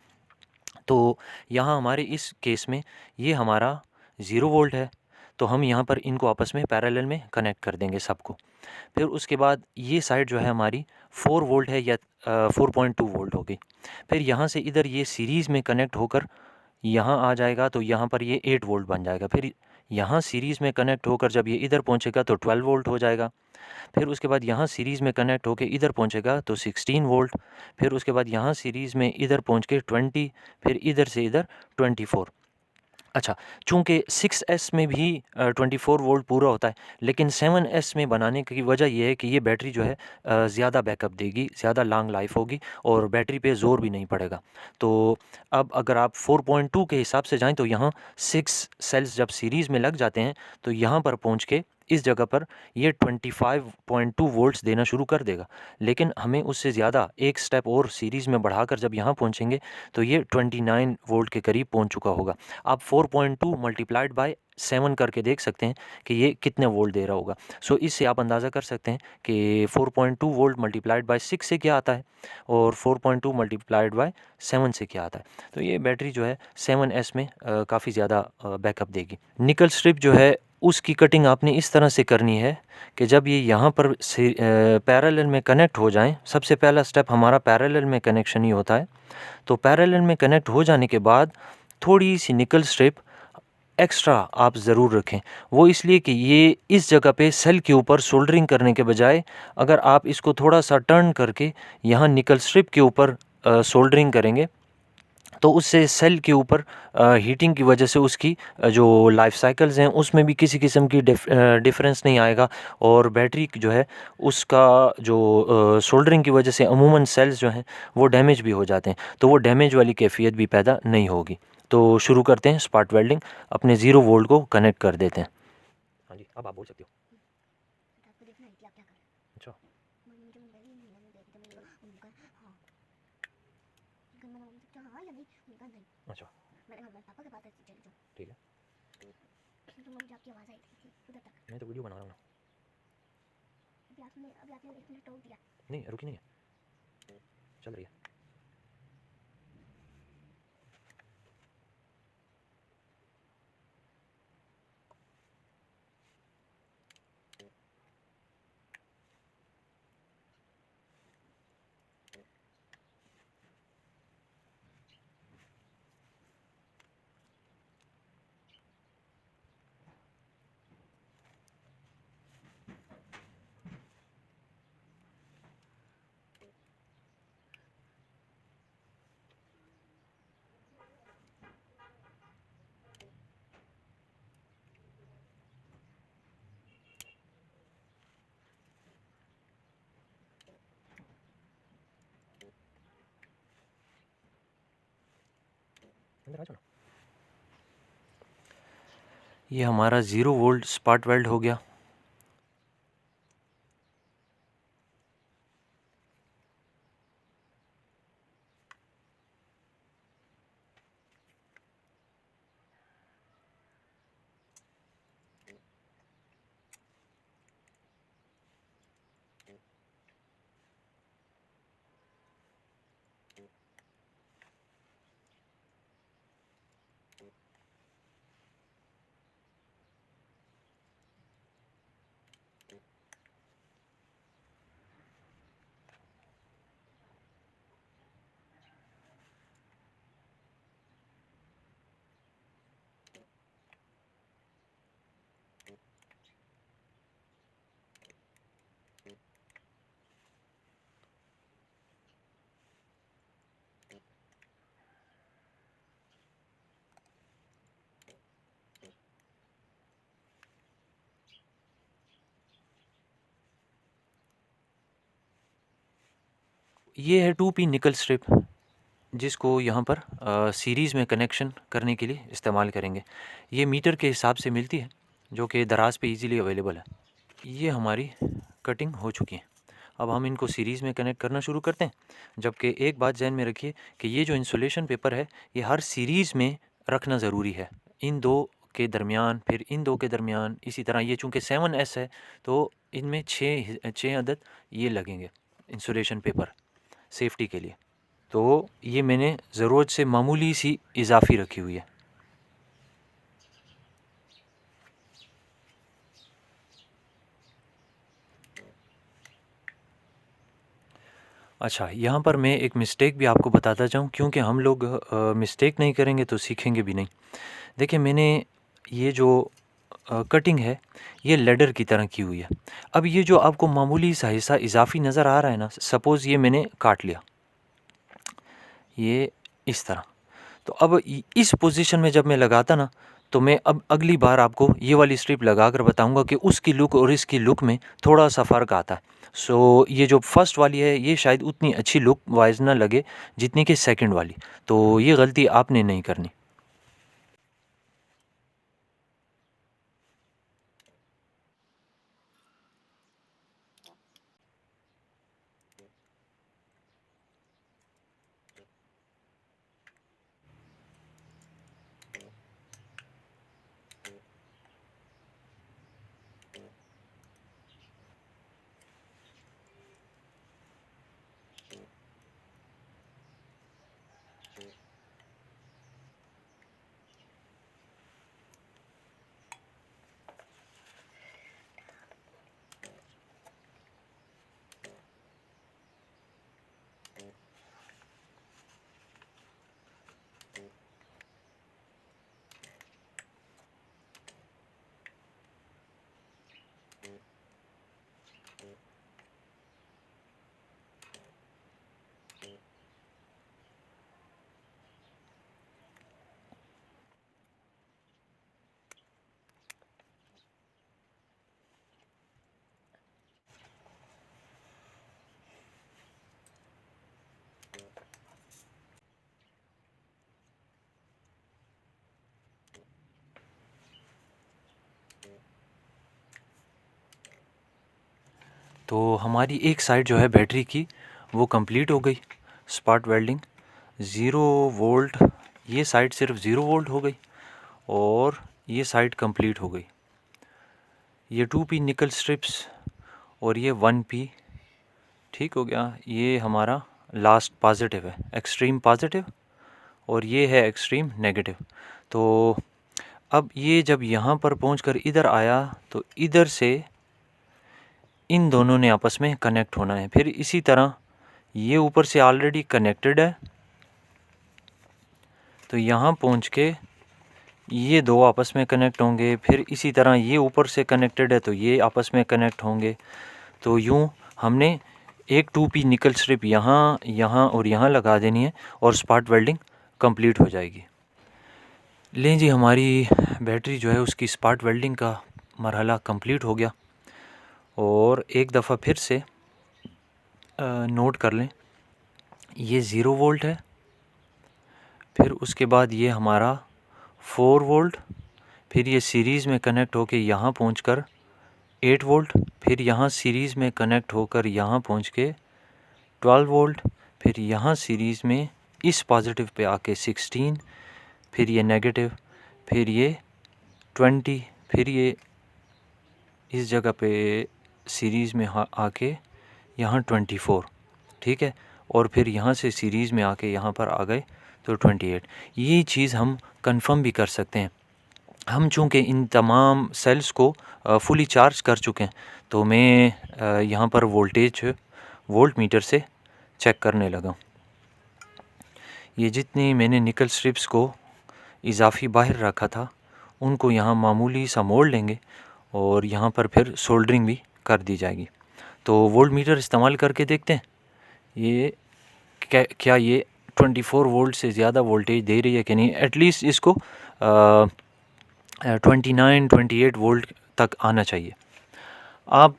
तो यहाँ हमारे इस केस में ये हमारा 0 वोल्ट है, तो हम यहाँ पर इनको आपस में पैरेलल में कनेक्ट कर देंगे सबको। फिर उसके बाद ये साइड जो है हमारी 4 वोल्ट है या 4.2 वोल्ट होगी। फिर यहाँ से इधर ये सीरीज़ में कनेक्ट होकर यहाँ आ जाएगा, तो यहाँ पर ये 8 वोल्ट बन जाएगा। फिर यहाँ सीरीज़ में कनेक्ट होकर जब ये इधर पहुँचेगा तो 12 वोल्ट हो जाएगा। फिर उसके बाद यहाँ सीरीज़ में कनेक्ट होकर इधर पहुँचेगा तो 16 वोल्ट। फिर उसके बाद यहाँ सीरीज़ में इधर पहुँच के 20, फिर इधर से इधर 24। अच्छा, चूँकि 6S में भी 24 वोल्ट पूरा होता है, लेकिन 7S में बनाने की वजह ये है कि ये बैटरी जो है ज़्यादा बैकअप देगी, ज़्यादा लॉन्ग लाइफ होगी और बैटरी पे ज़ोर भी नहीं पड़ेगा। तो अब अगर आप 4.2 के हिसाब से जाएँ तो यहाँ 6 सेल्स जब सीरीज़ में लग जाते हैं तो यहाँ पर पहुँच के इस जगह पर ये 25.2 वोल्ट्स देना शुरू कर देगा। लेकिन हमें उससे ज़्यादा एक स्टेप और सीरीज़ में बढ़ाकर जब यहाँ पहुँचेंगे तो ये 29 वोल्ट के करीब पहुँच चुका होगा। आप 4.2 मल्टीप्लाइड बाय 7 करके देख सकते हैं कि ये कितने वोल्ट दे रहा होगा। सो इससे आप अंदाज़ा कर सकते हैं कि 4.2 वोल्ट मल्टीप्लाइड बाय 6 से क्या आता है और 4.2 मल्टीप्लाइड बाय 7 से क्या आता है। तो ये बैटरी जो है 7S में काफ़ी ज़्यादा बैकअप देगी। निकल स्ट्रिप जो है उसकी कटिंग आपने इस तरह से करनी है कि जब ये यहाँ पर से पैरेलल में कनेक्ट हो जाएं, सबसे पहला स्टेप हमारा पैरेलल में कनेक्शन ही होता है। तो पैरेलल में कनेक्ट हो जाने के बाद थोड़ी सी निकल स्ट्रिप एक्स्ट्रा आप ज़रूर रखें। वो इसलिए कि ये इस जगह पे सेल के ऊपर सोल्डरिंग करने के बजाय अगर आप इसको थोड़ा सा टर्न करके यहाँ निकल स्ट्रिप के ऊपर सोल्डरिंग करेंगे तो उससे सेल के ऊपर हीटिंग की वजह से उसकी जो लाइफ साइकिल्स हैं उसमें भी किसी किस्म की डिफरेंस नहीं आएगा और बैटरी जो है उसका जो सोल्डरिंग की वजह से अमूमन सेल्स जो हैं वो डैमेज भी हो जाते हैं, तो वो डैमेज वाली कैफियत भी पैदा नहीं होगी। तो शुरू करते हैं स्पॉट वेल्डिंग, अपने 0 वोल्ट को कनेक्ट कर देते हैं। हाँ जी, अब आप बोल सकते हो। अच्छा, अच्छा, ठीक है। मैं तो वीडियो बना रहा हूँ ना। नहीं, रुकी नहीं है, चल रही है। अंदर आ जाओ ना। ये हमारा 0 वोल्ट स्पॉट वेल्ड हो गया। ये है 2P निकल स्ट्रिप, जिसको यहाँ पर सीरीज़ में कनेक्शन करने के लिए इस्तेमाल करेंगे। ये मीटर के हिसाब से मिलती है, जो कि दराज पे इजीली अवेलेबल है। ये हमारी कटिंग हो चुकी है। अब हम इनको सीरीज़ में कनेक्ट करना शुरू करते हैं। जबकि एक बात ध्यान में रखिए कि ये जो इंसुलेशन पेपर है, ये हर सीरीज़ में रखना ज़रूरी है, इन दो के दरमियान, फिर इन दो के दरमियान। इसी तरह ये चूँकि 7S है, तो इनमें 6 अदद ये लगेंगे इंसुलेशन पेपर सेफ्टी के लिए। तो ये मैंने ज़रूरत से मामूली सी इजाफ़ी रखी हुई है। अच्छा, यहाँ पर मैं एक मिस्टेक भी आपको बताता जाऊँ, क्योंकि हम लोग मिस्टेक नहीं करेंगे तो सीखेंगे भी नहीं। देखिए, मैंने ये जो कटिंग है, ये लेडर की तरह की हुई है। अब ये जो आपको मामूली सा हिस्सा इजाफी नज़र आ रहा है ना, सपोज़ ये मैंने काट लिया, ये इस तरह। तो अब इस पोजीशन में जब मैं लगाता ना, तो मैं अब अगली बार आपको ये वाली स्ट्रिप लगा कर बताऊँगा कि उसकी लुक और इसकी लुक में थोड़ा सा फ़र्क आता है। सो ये जो फर्स्ट वाली है, ये शायद उतनी अच्छी लुक वाइज ना लगे जितनी कि सेकंड वाली। तो ये गलती आपने नहीं करनी। तो हमारी एक साइड जो है बैटरी की, वो कंप्लीट हो गई। स्पॉट वेल्डिंग 0 वोल्ट, ये साइड सिर्फ 0 वोल्ट हो गई, और ये साइड कंप्लीट हो गई। ये 2P निकल स्ट्रिप्स और ये 1P ठीक हो गया। ये हमारा लास्ट पॉजिटिव है, एक्सट्रीम पॉजिटिव, और ये है एक्सट्रीम नेगेटिव। तो अब ये जब यहाँ पर पहुँचकर इधर आया, तो इधर से इन दोनों ने आपस में कनेक्ट होना है। फिर इसी तरह ये ऊपर से ऑलरेडी कनेक्टेड है, तो यहाँ पहुँच के ये दो आपस में कनेक्ट होंगे। फिर इसी तरह ये ऊपर से कनेक्टेड है, तो ये आपस में कनेक्ट होंगे। तो यूँ हमने एक 2P निकल स्ट्रिप यहाँ, यहाँ और यहाँ लगा देनी है, और स्पॉट वेल्डिंग कंप्लीट हो जाएगी। लें जी, हमारी बैटरी जो है उसकी स्पॉट वेल्डिंग का मरहला कंप्लीट हो गया। और एक दफ़ा फिर से नोट कर लें, ये 0 वोल्ट है, फिर उसके बाद ये हमारा 4 वोल्ट, फिर ये सीरीज़ में कनेक्ट होकर यहाँ पहुँचकर 8 वोल्ट, फिर यहाँ सीरीज़ में कनेक्ट होकर यहाँ पहुँच के 12 वोल्ट, फिर यहाँ सीरीज़ में इस पॉजिटिव पे आके 16, फिर ये नेगेटिव, फिर ये 20, फिर ये इस जगह पे सीरीज़ में आके यहाँ 24, ठीक है, और फिर यहाँ से सीरीज़ में आके यहाँ पर आ गए तो 28। ये चीज़ हम कंफर्म भी कर सकते हैं। हम चूँकि इन तमाम सेल्स को फुली चार्ज कर चुके हैं, तो मैं यहाँ पर वोल्टेज वोल्ट मीटर से चेक करने लगा। ये जितनी मैंने निकल स्ट्रिप्स को इजाफी बाहर रखा था, उनको यहाँ मामूली सा मोड़ लेंगे, और यहाँ पर फिर सोल्डरिंग भी कर दी जाएगी। तो वोल्ट मीटर इस्तेमाल करके देखते हैं ये क्या ये 24 वोल्ट से ज़्यादा वोल्टेज दे रही है कि नहीं। एटलीस्ट इसको 29-28 वोल्ट तक आना चाहिए। आप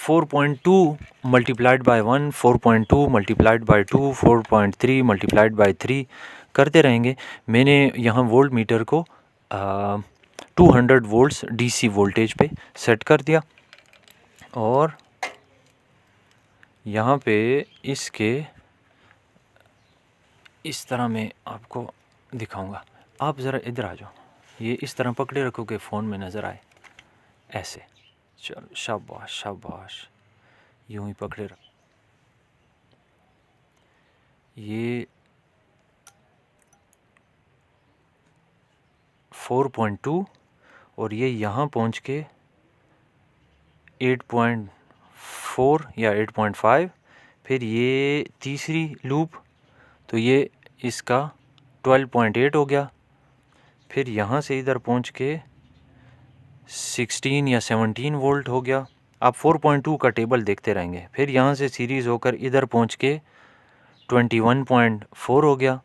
4.2 multiplied by 1, 4.2 multiplied by 2, 4.3 multiplied by 3 करते रहेंगे। मैंने यहाँ वोल्ट मीटर को 200 वोल्ट्स डीसी वोल्टेज पे सेट कर दिया और यहाँ पे इसके इस तरह मैं आपको दिखाऊंगा। आप ज़रा इधर आ जाओ, ये इस तरह पकड़े रखोगे फ़ोन में नज़र आए ऐसे। चलो शाबाश शाबाश, यूँ ही पकड़े रखो। ये 4.2 और ये यहाँ पहुँच के 8.4 या 8.5, फिर ये तीसरी लूप तो ये इसका 12.8 हो गया, फिर यहाँ से इधर पहुँच के 16 या 17 वोल्ट हो गया। आप 4.2 का टेबल देखते रहेंगे। फिर यहाँ से सीरीज़ होकर इधर पहुँच के 21.4 हो गया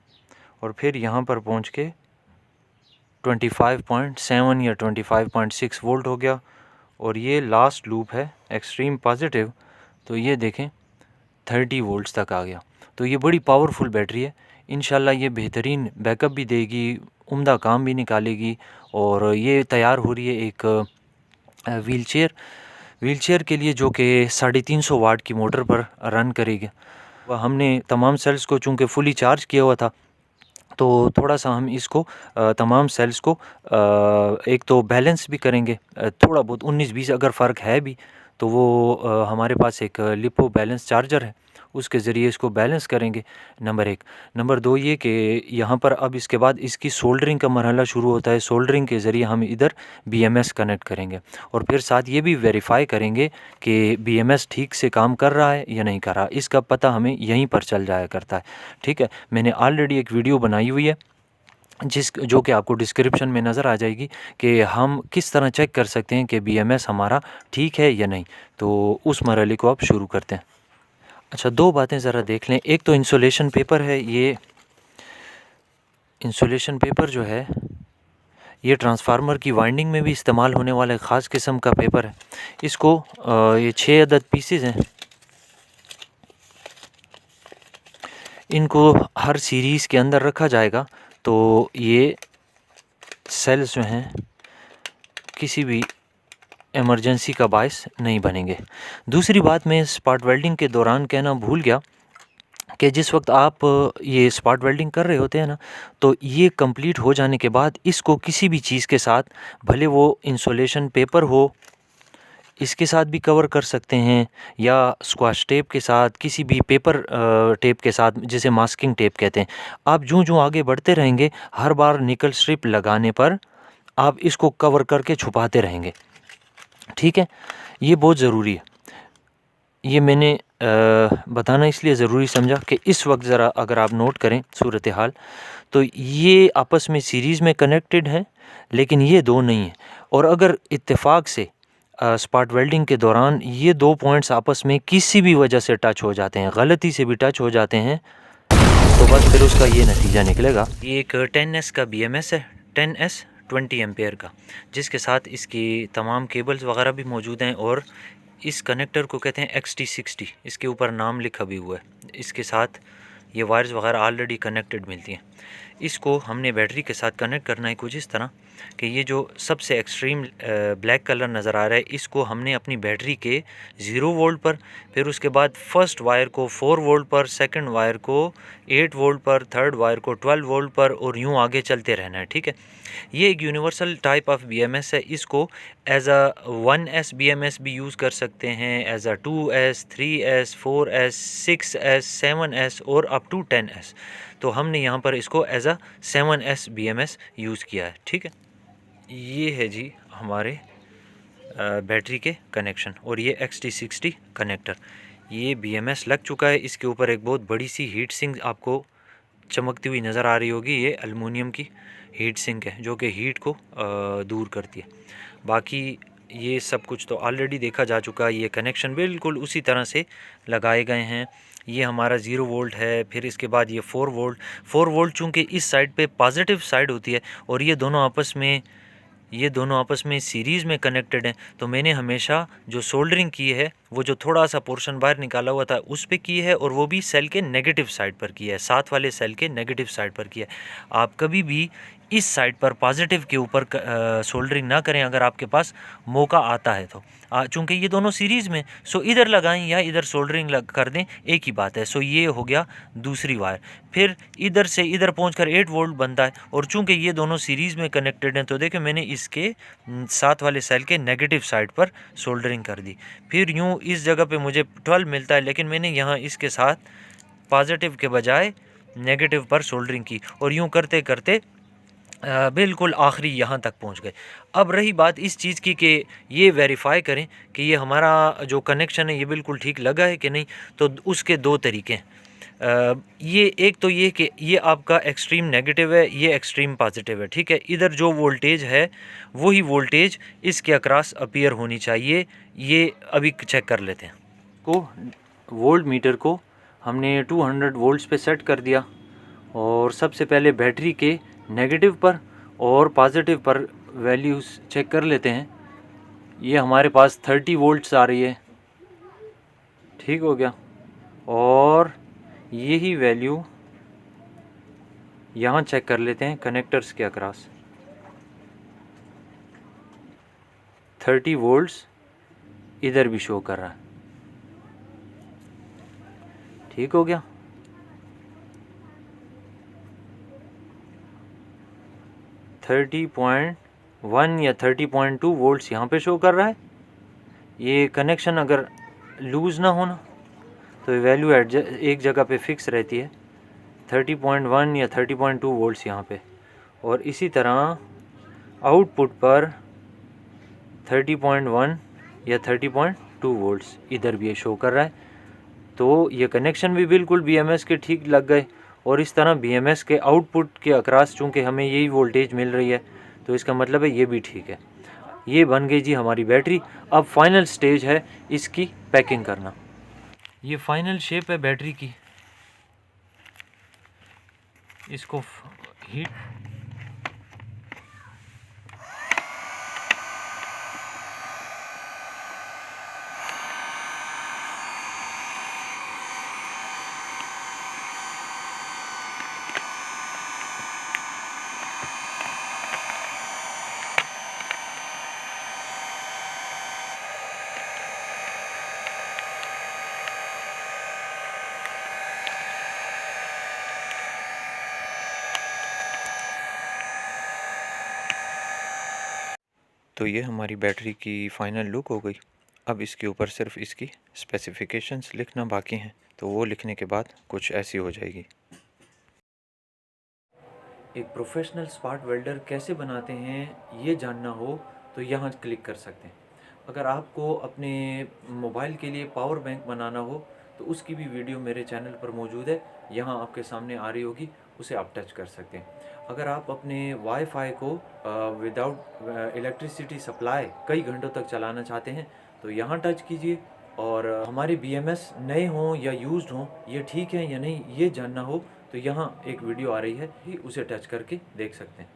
और फिर यहाँ पर पहुँच के 25.7 या 25.6 वोल्ट हो गया। और ये लास्ट लूप है एक्सट्रीम पॉजिटिव, तो ये देखें 30 वोल्ट्स तक आ गया। तो ये बड़ी पावरफुल बैटरी है। इंशाल्लाह ये बेहतरीन बैकअप भी देगी, उम्दा काम भी निकालेगी। और ये तैयार हो रही है एक व्हीलचेयर के लिए जो कि 350 वाट की मोटर पर रन करेगी। वह हमने तमाम सेल्स को चूँकि फुली चार्ज किया हुआ था, तो थोड़ा सा हम इसको तमाम सेल्स को एक तो बैलेंस भी करेंगे। थोड़ा बहुत 19-20 अगर फ़र्क है भी तो वो हमारे पास एक लिपो बैलेंस चार्जर है, उसके ज़रिए इसको बैलेंस करेंगे। नंबर 1। नंबर 2 ये कि यहाँ पर अब इसके बाद इसकी सोल्डरिंग का मरहला शुरू होता है। सोल्डरिंग के ज़रिए हम इधर BMS कनेक्ट करेंगे और फिर साथ ये भी वेरीफाई करेंगे कि BMS ठीक से काम कर रहा है या नहीं कर रहा। इसका पता हमें यहीं पर चल जाया करता है। ठीक है, मैंने ऑलरेडी एक वीडियो बनाई हुई है जो कि आपको डिस्क्रिप्शन में नज़र आ जाएगी कि हम किस तरह चेक कर सकते हैं कि BMS हमारा ठीक है या नहीं। तो उस मरहले को अब शुरू करते हैं। अच्छा, 2 बातें ज़रा देख लें। एक तो इंसुलेशन पेपर है। ये इंसुलेशन पेपर जो है ये ट्रांसफार्मर की वाइंडिंग में भी इस्तेमाल होने वाला ख़ास किस्म का पेपर है। इसको ये 6 अदद पीसेस हैं, इनको हर सीरीज़ के अंदर रखा जाएगा तो ये सेल्स जो हैं किसी भी इमरजेंसी का बायस नहीं बनेंगे। दूसरी बात मैं स्पॉट वेल्डिंग के दौरान कहना भूल गया कि जिस वक्त आप ये स्पॉट वेल्डिंग कर रहे होते हैं ना, तो ये कंप्लीट हो जाने के बाद इसको किसी भी चीज़ के साथ, भले वो इंसुलेशन पेपर हो, इसके साथ भी कवर कर सकते हैं या स्क्वाश टेप के साथ, किसी भी पेपर टेप के साथ जिसे मास्किंग टेप कहते हैं। आप जो आगे बढ़ते रहेंगे, हर बार निकल स्ट्रिप लगाने पर आप इसको कवर करके छुपाते रहेंगे। ठीक है, ये बहुत ज़रूरी है। ये मैंने बताना इसलिए ज़रूरी समझा कि इस वक्त ज़रा अगर आप नोट करें सूरत हाल, तो ये आपस में सीरीज़ में कनेक्टेड हैं लेकिन ये 2 नहीं हैं। और अगर इत्तेफाक से स्पॉट वेल्डिंग के दौरान ये 2 पॉइंट्स आपस में किसी भी वजह से टच हो जाते हैं, गलती से भी टच हो जाते हैं, तो बस फिर उसका ये नतीजा निकलेगा। ये एक 10S का BMS है, 10S 20 एम्पेयर का, जिसके साथ इसकी तमाम केबल्स वगैरह भी मौजूद हैं। और इस कनेक्टर को कहते हैं XT60, इसके ऊपर नाम लिखा भी हुआ है। इसके साथ ये वायर्स वगैरह ऑलरेडी कनेक्टेड मिलती हैं। इसको हमने बैटरी के साथ कनेक्ट करना है कुछ इस तरह कि ये जो सबसे एक्सट्रीम ब्लैक कलर नज़र आ रहा है, इसको हमने अपनी बैटरी के 0 वोल्ट पर, फिर उसके बाद फर्स्ट वायर को 4 वोल्ट पर, सेकंड वायर को 8 वोल्ट पर, थर्ड वायर को 12 वोल्ट पर, और यूँ आगे चलते रहना है। ठीक है, ये एक यूनिवर्सल टाइप ऑफ BMS है। इसको एज अ 1S BMS भी यूज़ कर सकते हैं, as a 2S, 3S, 4S, 6S, 7S और अप टू 10S। तो हमने यहाँ पर इसको as a 7S BMS use किया है। ठीक है, ये है जी हमारे बैटरी के कनेक्शन और ये XT60 कनेक्टर। ये BMS लग चुका है। इसके ऊपर एक बहुत बड़ी सी हीट सिंक आपको चमकती हुई नज़र आ रही होगी। ये एलुमिनियम की हीट सिंक है जो कि हीट को दूर करती है। बाकी ये सब कुछ तो ऑलरेडी देखा जा चुका है। ये कनेक्शन बिल्कुल उसी तरह से लगाए गए हैं। ये हमारा 0 वोल्ट है, फिर इसके बाद ये 4 वोल्ट चूँकि इस साइड पे पॉजिटिव साइड होती है और ये दोनों आपस में ये दोनों आपस में सीरीज़ में कनेक्टेड हैं। तो मैंने हमेशा जो सोल्डरिंग की है वो जो थोड़ा सा पोर्शन बाहर निकाला हुआ था उस पे की है, और वो भी सेल के नेगेटिव साइड पर की है, साथ वाले सेल के नेगेटिव साइड पर किया है। आप कभी भी इस साइड पर पॉजिटिव के ऊपर सोल्डरिंग ना करें अगर आपके पास मौका आता है तो। चूँकि ये दोनों सीरीज़ में, सो इधर लगाएं या इधर सोल्डरिंग कर दें, एक ही बात है। सो ये हो गया दूसरी वायर। फिर इधर से इधर पहुंचकर 8 वोल्ट बनता है, और चूंकि ये दोनों सीरीज़ में कनेक्टेड हैं तो देखिए मैंने इसके साथ वाले सेल के नेगेटिव साइड पर सोल्डरिंग कर दी। फिर यूँ इस जगह पे मुझे 12 मिलता है, लेकिन मैंने यहाँ इसके साथ पॉजिटिव के बजाय नेगेटिव पर सोल्डरिंग की, और यूँ करते करते बिल्कुल आखिरी यहाँ तक पहुँच गए। अब रही बात इस चीज़ की कि ये वेरीफाई करें कि ये हमारा जो कनेक्शन है ये बिल्कुल ठीक लगा है कि नहीं। तो उसके दो तरीके हैं। ये एक तो ये कि ये आपका एक्सट्रीम नेगेटिव है, ये एक्सट्रीम पॉजिटिव है, ठीक है। इधर जो वोल्टेज है वही वोल्टेज इसके अक्रॉस अपीयर होनी चाहिए। ये अभी चेक कर लेते हैं। को वोल्ट मीटर को हमने 200 वोल्ट्स पे सेट कर दिया, और सबसे पहले बैटरी के नेगेटिव पर और पॉजिटिव पर वैल्यूज़ चेक कर लेते हैं। ये हमारे पास 30 वोल्ट्स आ रही है, ठीक हो गया। और यही वैल्यू यहाँ चेक कर लेते हैं कनेक्टर्स के अक्रॉस। 30 वोल्ट्स इधर भी शो कर रहा है, ठीक हो गया। 30.1 या 30.2 वोल्ट्स यहाँ पे शो कर रहा है। ये कनेक्शन अगर लूज़ ना होना तो वैल्यू एक जगह पे फिक्स रहती है, 30.1 या 30.2 वोल्ट्स यहाँ पे। और इसी तरह आउटपुट पर 30.1 या 30.2 वोल्ट्स इधर भी ये शो कर रहा है। तो ये कनेक्शन भी बिल्कुल BMS के ठीक लग गए, और इस तरह BMS के आउटपुट के अक्रॉस चूँकि हमें यही वोल्टेज मिल रही है तो इसका मतलब है ये भी ठीक है। ये बन गई जी हमारी बैटरी। अब फाइनल स्टेज है इसकी पैकिंग करना। ये फाइनल शेप है बैटरी की। इसको हीट तो ये हमारी बैटरी की फ़ाइनल लुक हो गई। अब इसके ऊपर सिर्फ इसकी स्पेसिफिकेशंस लिखना बाकी हैं, तो वो लिखने के बाद कुछ ऐसी हो जाएगी। एक प्रोफेशनल स्पार्क वेल्डर कैसे बनाते हैं ये जानना हो तो यहाँ क्लिक कर सकते हैं। अगर आपको अपने मोबाइल के लिए पावर बैंक बनाना हो तो उसकी भी वीडियो मेरे चैनल पर मौजूद है, यहाँ आपके सामने आ रही होगी, उसे आप टच कर सकते हैं। अगर आप अपने वाईफाई को विदाउट इलेक्ट्रिसिटी सप्लाई कई घंटों तक चलाना चाहते हैं तो यहाँ टच कीजिए। और हमारे BMS नए हों या यूज्ड हों, ये ठीक है या नहीं ये जानना हो तो यहाँ एक वीडियो आ रही है, उसे टच करके देख सकते हैं।